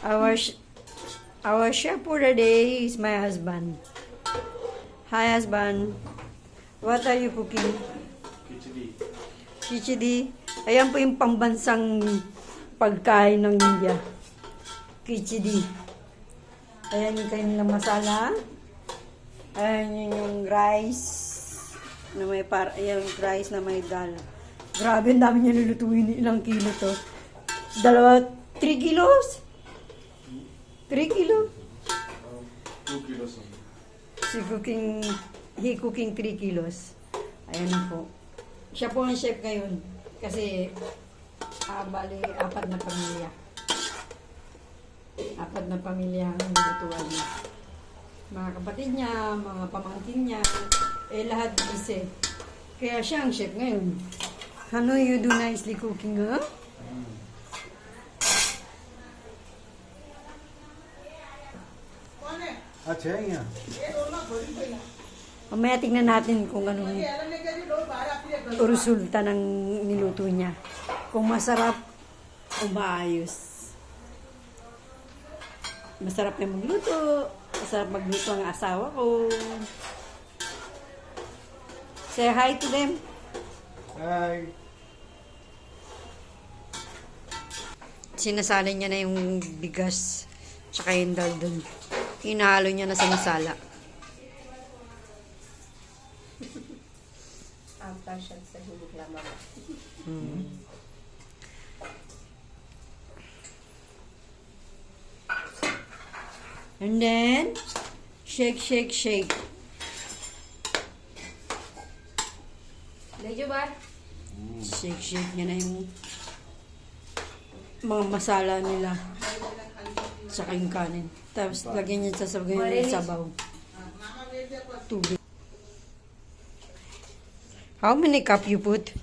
Our sh- our chef for the day is my husband. Hi, husband. What are you cooking? Khichdi. Khichdi. Ayan po yung pambansang pagkain ng India. Khichdi. Ayan yung kanilang masala. Ayan yun yung rice na may ayan yung rice na may dal. Grabe, ang dami niya lulutuin. Ilang kilo to? 3 kilos? 3 kilo? 2 kilos only. He cooking 3 kilos. Ayan na po. Siya po ang chef ngayon. Kasi, bali, 4 na pamilya. 4 na pamilya ang nilutuan niya. Mga kapatid niya, mga pamangkin niya, lahat busy. Kaya siya ang chef ngayon. Ano you do nicely cooking, huh? अच्छा है यहाँ Mamaya tingnan natin kung anong resulta ng niluto niya. Kung masarap o maayos. Masarap na magluto. Masarap magluto ang asawa ko. Say hi to them. Hi. Sinasali niya na yung bigas tsaka yung dal dun. Hinahalo niya na sa masala. After siya sa hilig lamang. And then, shake, shake, shake. Medyo ba? Shake, shake niya na yung mga masala nila. Tsaka yung kanin. Tapos, lagyan niya sa sabaw. Tubig. How many cup you put?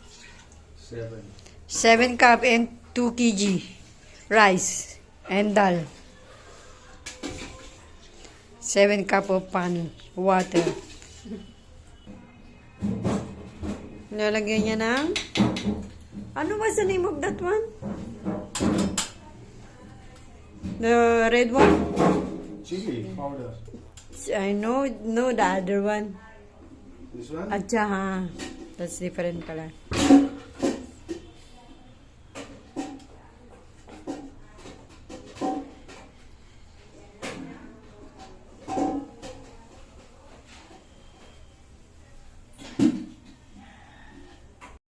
7. 7 cup and 2 kg rice and dal. 7 cup of water. Lalagyan niya ng... Ano was the name of that one? The red one? Chili powder. I know the other one. This one? Acha, ha. That's different pala.